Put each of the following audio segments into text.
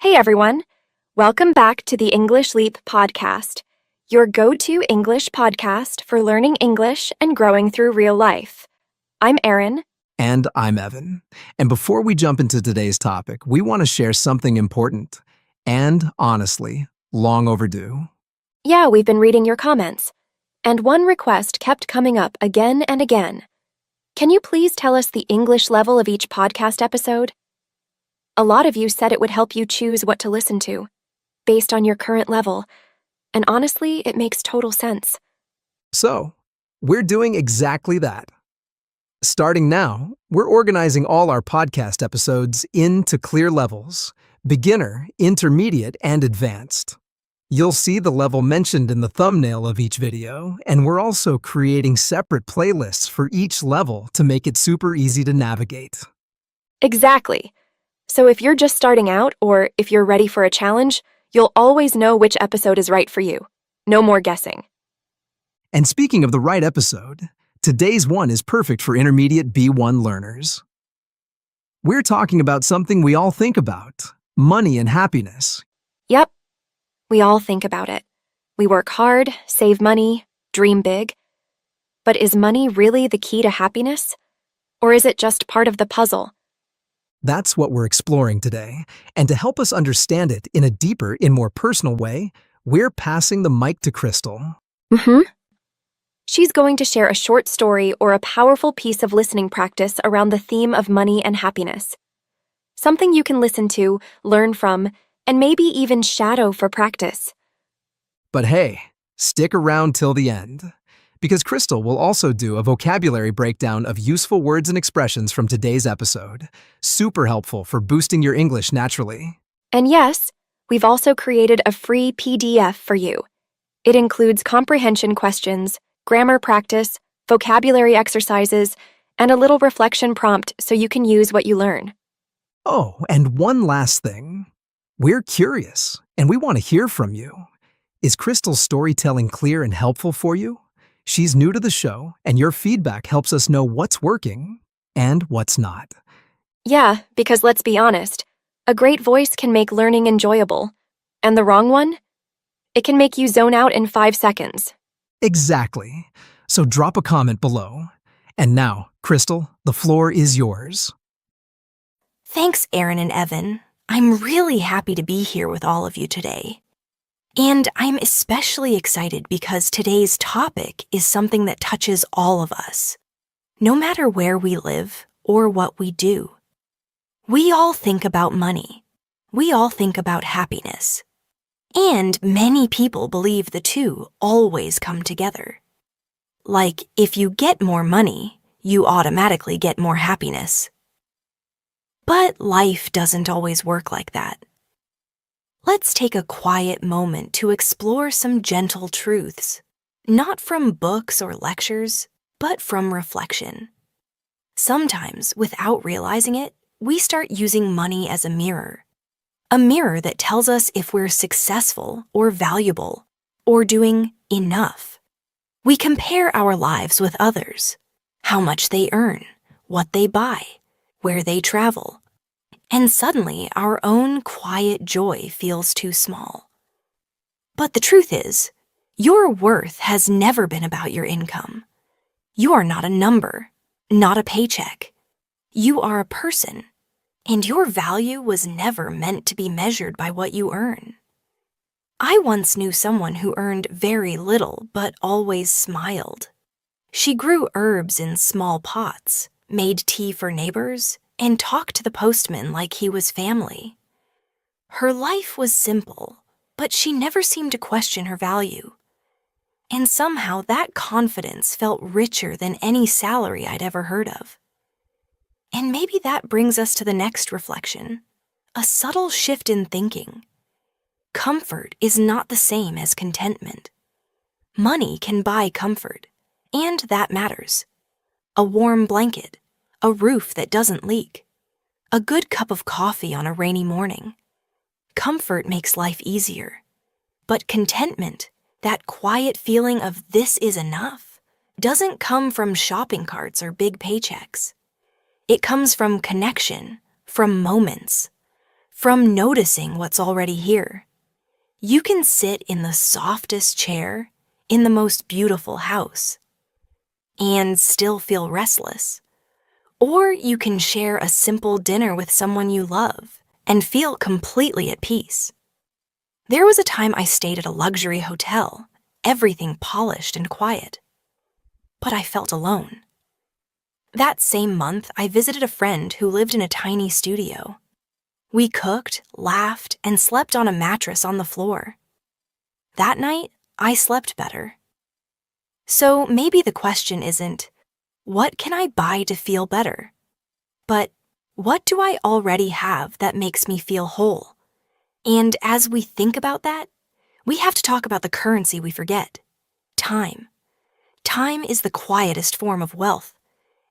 Hey everyone, welcome back to the English Leap podcast, your go-to English podcast for learning English and growing through real life. I'm Erin. And I'm Evan. And before we jump into today's topic, we want to share something important and, honestly, long overdue. Yeah, we've been reading your comments, and one request kept coming up again and again. Can you please tell us the English level of each podcast episode? A lot of you said it would help you choose what to listen to, based on your current level, and honestly, it makes total sense. So, we're doing exactly that. Starting now, we're organizing all our podcast episodes into clear levels: beginner, intermediate, and advanced. You'll see the level mentioned in the thumbnail of each video, and we're also creating separate playlists for each level to make it super easy to navigate. Exactly. So if you're just starting out, or if you're ready for a challenge, you'll always know which episode is right for you. No more guessing. And speaking of the right episode, today's one is perfect for intermediate B1 learners. We're talking about something we all think about: money and happiness. Yep, we all think about it. We work hard, save money, dream big. But is money really the key to happiness? Or is it just part of the puzzle? That's what we're exploring today, and to help us understand it in a deeper, more personal way, we're passing the mic to Crystal. She's going to share a short story or a powerful piece of listening practice around the theme of money and happiness. Something you can listen to, learn from, and maybe even shadow for practice. But hey, stick around till the end, because Crystal will also do a vocabulary breakdown of useful words and expressions from today's episode. Super helpful for boosting your English naturally. And yes, we've also created a free PDF for you. It includes comprehension questions, grammar practice, vocabulary exercises, and a little reflection prompt so you can use what you learn. Oh, and one last thing. We're curious, and we want to hear from you. Is Crystal's storytelling clear and helpful for you? She's new to the show, and your feedback helps us know what's working and what's not. Yeah, because let's be honest, a great voice can make learning enjoyable. And the wrong one? It can make you zone out in 5 seconds. Exactly. So drop a comment below. And now, Crystal, the floor is yours. Thanks, Erin and Evan. I'm really happy to be here with all of you today. And I'm especially excited because today's topic is something that touches all of us, no matter where we live or what we do. We all think about money. We all think about happiness. And many people believe the two always come together. Like, if you get more money, you automatically get more happiness. But life doesn't always work like that. Let's take a quiet moment to explore some gentle truths, not from books or lectures, but from reflection. Sometimes, without realizing it, we start using money as a mirror that tells us if we're successful or valuable or doing enough. We compare our lives with others, how much they earn, what they buy, where they travel. And suddenly, our own quiet joy feels too small. But the truth is, your worth has never been about your income. You are not a number, not a paycheck. You are a person, and your value was never meant to be measured by what you earn. I once knew someone who earned very little but always smiled. She grew herbs in small pots, made tea for neighbors, and talked to the postman like he was family. Her life was simple, but she never seemed to question her value. And somehow that confidence felt richer than any salary I'd ever heard of. And maybe that brings us to the next reflection, a subtle shift in thinking. Comfort is not the same as contentment. Money can buy comfort, and that matters. A warm blanket, a roof that doesn't leak, a good cup of coffee on a rainy morning. Comfort makes life easier. But contentment, that quiet feeling of this is enough, doesn't come from shopping carts or big paychecks. It comes from connection, from moments, from noticing what's already here. You can sit in the softest chair in the most beautiful house and still feel restless. Or you can share a simple dinner with someone you love and feel completely at peace. There was a time I stayed at a luxury hotel, everything polished and quiet. But I felt alone. That same month, I visited a friend who lived in a tiny studio. We cooked, laughed, and slept on a mattress on the floor. That night, I slept better. So maybe the question isn't, what can I buy to feel better? But what do I already have that makes me feel whole? And as we think about that, we have to talk about the currency we forget: time. Time is the quietest form of wealth.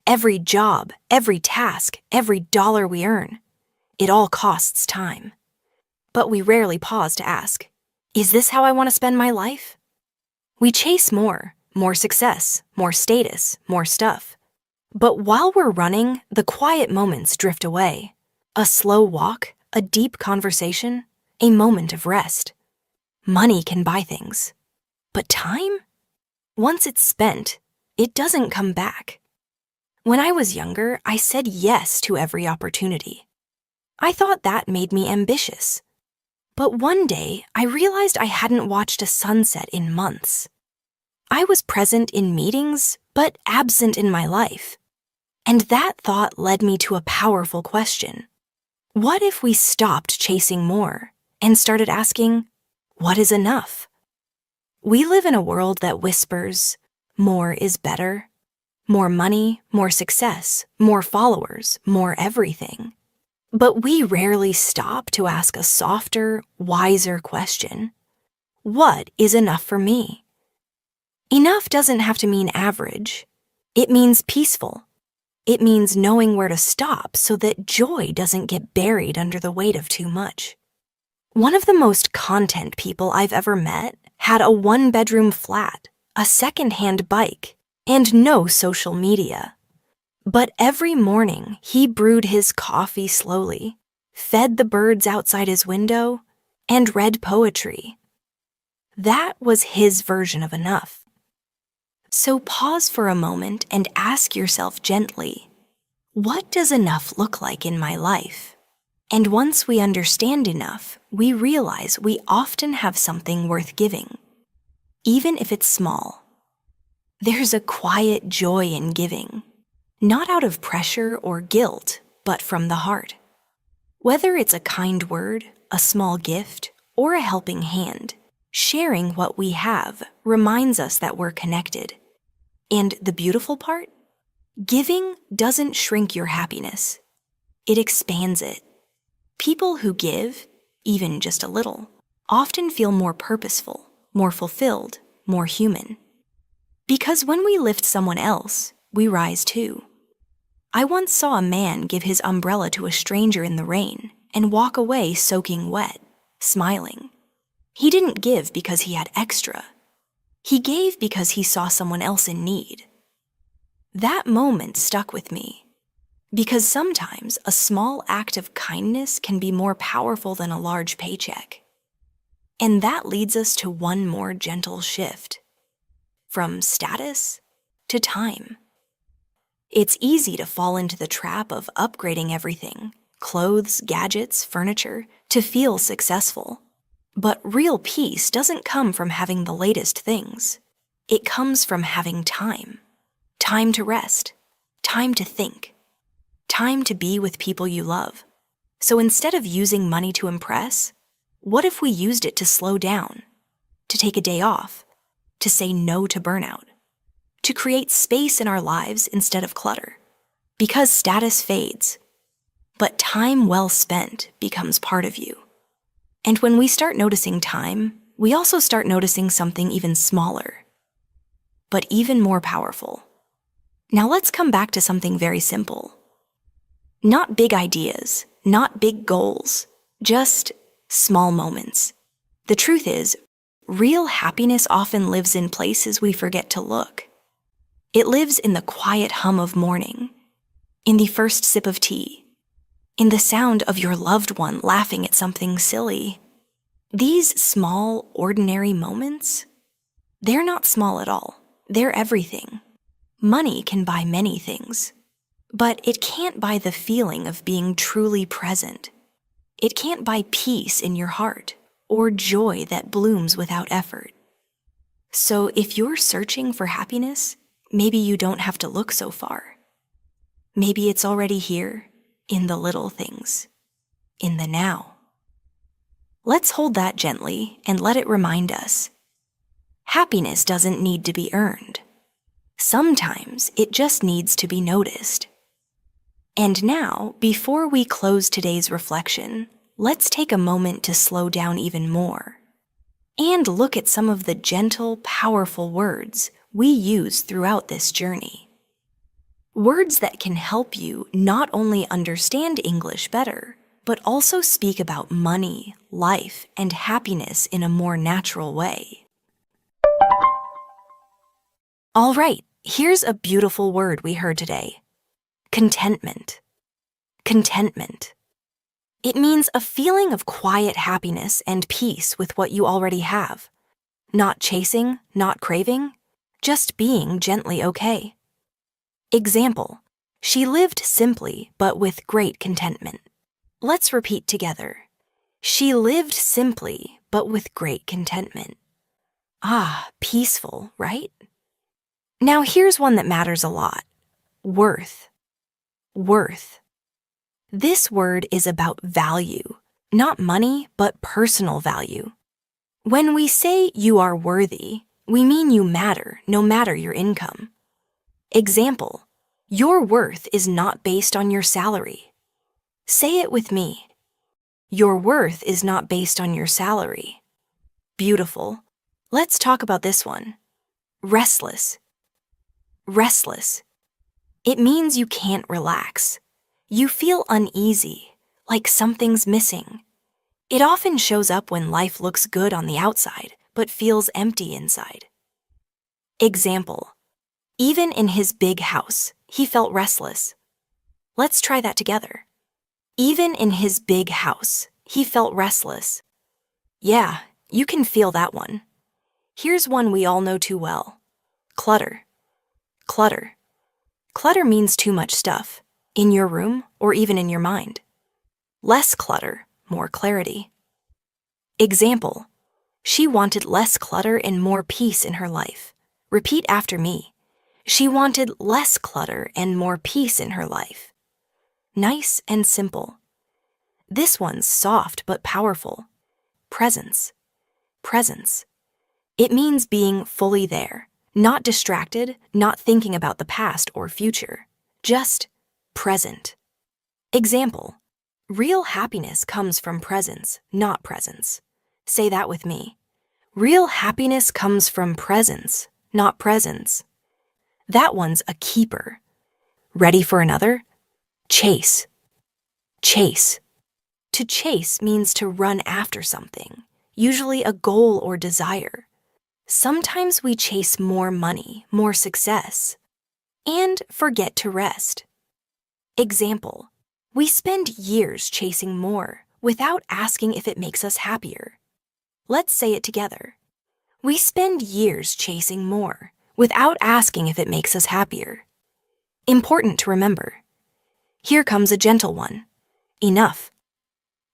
Every job, every task, every dollar we earn, it all costs time. But we rarely pause to ask, is this how I want to spend my life? We chase more success, more status, more stuff. But while we're running, the quiet moments drift away. A slow walk, a deep conversation, a moment of rest. Money can buy things. But time? Once it's spent, it doesn't come back. When I was younger, I said yes to every opportunity. I thought that made me ambitious. But one day, I realized I hadn't watched a sunset in months. I was present in meetings, but absent in my life. And that thought led me to a powerful question. What if we stopped chasing more and started asking, what is enough? We live in a world that whispers, more is better. More money, more success, more followers, more everything. But we rarely stop to ask a softer, wiser question. What is enough for me? Enough doesn't have to mean average. It means peaceful. It means knowing where to stop so that joy doesn't get buried under the weight of too much. One of the most content people I've ever met had a one-bedroom flat, a second-hand bike, and no social media. But every morning, he brewed his coffee slowly, fed the birds outside his window, and read poetry. That was his version of enough. So pause for a moment and ask yourself gently, what does enough look like in my life? And once we understand enough, we realize we often have something worth giving, even if it's small. There's a quiet joy in giving, not out of pressure or guilt, but from the heart. Whether it's a kind word, a small gift, or a helping hand, sharing what we have reminds us that we're connected. And the beautiful part? Giving doesn't shrink your happiness. It expands it. People who give, even just a little, often feel more purposeful, more fulfilled, more human. Because when we lift someone else, we rise too. I once saw a man give his umbrella to a stranger in the rain and walk away soaking wet, smiling. He didn't give because he had extra. He gave because he saw someone else in need. That moment stuck with me, because sometimes a small act of kindness can be more powerful than a large paycheck. And that leads us to one more gentle shift. From status to time. It's easy to fall into the trap of upgrading everything, clothes, gadgets, furniture, to feel successful. But real peace doesn't come from having the latest things. It comes from having time. Time to rest. Time to think. Time to be with people you love. So instead of using money to impress, what if we used it to slow down, to take a day off, to say no to burnout, to create space in our lives instead of clutter? Because status fades, but time well spent becomes part of you. And when we start noticing time, we also start noticing something even smaller, but even more powerful. Now let's come back to something very simple. Not big ideas, not big goals, just small moments. The truth is, real happiness often lives in places we forget to look. It lives in the quiet hum of morning, in the first sip of tea, in the sound of your loved one laughing at something silly. These small, ordinary moments, they're not small at all. They're everything. Money can buy many things, but it can't buy the feeling of being truly present. It can't buy peace in your heart or joy that blooms without effort. So if you're searching for happiness, maybe you don't have to look so far. Maybe it's already here, in the little things, in the now. Let's hold that gently and let it remind us. Happiness doesn't need to be earned. Sometimes it just needs to be noticed. And now, before we close today's reflection, let's take a moment to slow down even more and look at some of the gentle, powerful words we use throughout this journey. Words that can help you not only understand English better, but also speak about money, life, and happiness in a more natural way. All right, here's a beautiful word we heard today. Contentment. Contentment. It means a feeling of quiet happiness and peace with what you already have. Not chasing, not craving, just being gently okay. Example, she lived simply but with great contentment. Let's repeat together. She lived simply but with great contentment. Ah, peaceful, right? Now here's one that matters a lot. Worth. Worth. This word is about value, not money, but personal value. When we say you are worthy, we mean you matter, no matter your income. Example, your worth is not based on your salary. Say it with me. Your worth is not based on your salary. Beautiful. Let's talk about this one. Restless. Restless. It means you can't relax. You feel uneasy, like something's missing. It often shows up when life looks good on the outside, but feels empty inside. Example, even in his big house, he felt restless. Let's try that together. Even in his big house, he felt restless. Yeah, you can feel that one. Here's one we all know too well. Clutter. Clutter. Clutter means too much stuff, in your room or even in your mind. Less clutter, more clarity. Example, she wanted less clutter and more peace in her life. Repeat after me. She wanted less clutter and more peace in her life. Nice and simple. This one's soft but powerful. Presence. Presence. It means being fully there, not distracted, not thinking about the past or future, just present. Example, real happiness comes from presence, not presence. Say that with me. Real happiness comes from presence, not presence. That one's a keeper. Ready for another? Chase. Chase. To chase means to run after something, usually a goal or desire. Sometimes we chase more money, more success, and forget to rest. Example, we spend years chasing more without asking if it makes us happier. Let's say it together. We spend years chasing more without asking if it makes us happier. Important to remember. Here comes a gentle one. Enough.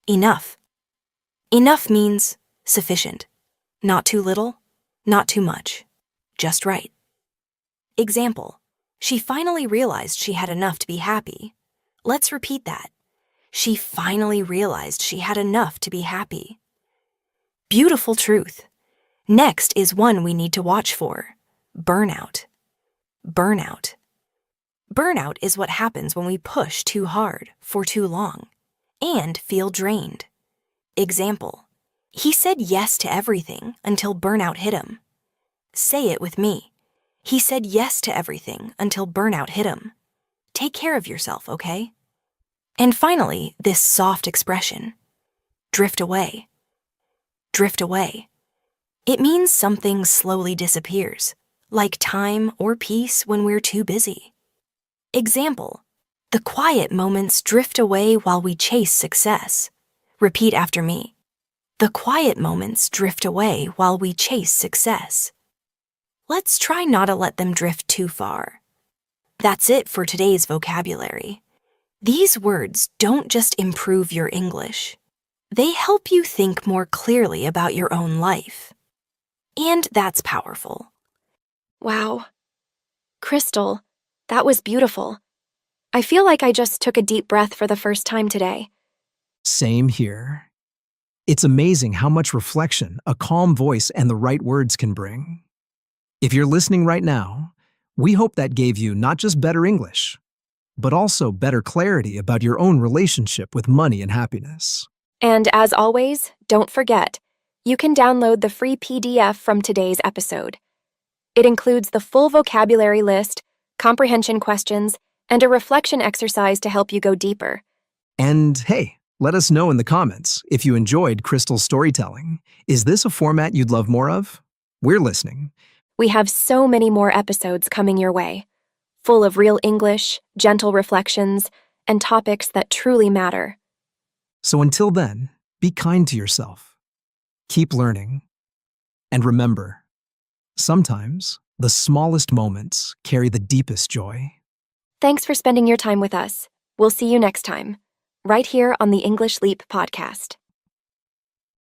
Enough. Enough means sufficient. Not too little, not too much. Just right. Example, she finally realized she had enough to be happy. Let's repeat that. She finally realized she had enough to be happy. Beautiful truth. Next is one we need to watch for. Burnout. Burnout. Burnout is what happens when we push too hard for too long and feel drained. Example, he said yes to everything until burnout hit him. Say it with me. He said yes to everything until burnout hit him. Take care of yourself, okay? And finally, this soft expression. Drift away. Drift away. It means something slowly disappears, like time or peace when we're too busy. Example, The quiet moments drift away while we chase success. Repeat after me. The quiet moments drift away while we chase success. Let's try not to let them drift too far. That's it for today's vocabulary. These words don't just improve your English. They help you think more clearly about your own life. And that's powerful. Wow. Crystal, that was beautiful. I feel like I just took a deep breath for the first time today. Same here. It's amazing how much reflection a calm voice and the right words can bring. If you're listening right now, we hope that gave you not just better English, but also better clarity about your own relationship with money and happiness. And as always, don't forget, you can download the free PDF from today's episode. It includes the full vocabulary list, comprehension questions, and a reflection exercise to help you go deeper. And hey, let us know in the comments if you enjoyed Crystal's storytelling. Is this a format you'd love more of? We're listening. We have so many more episodes coming your way, full of real English, gentle reflections, and topics that truly matter. So until then, be kind to yourself. Keep learning. And remember, sometimes the smallest moments carry the deepest joy. Thanks for spending your time with us. We'll see you next time, right here on the English Leap podcast.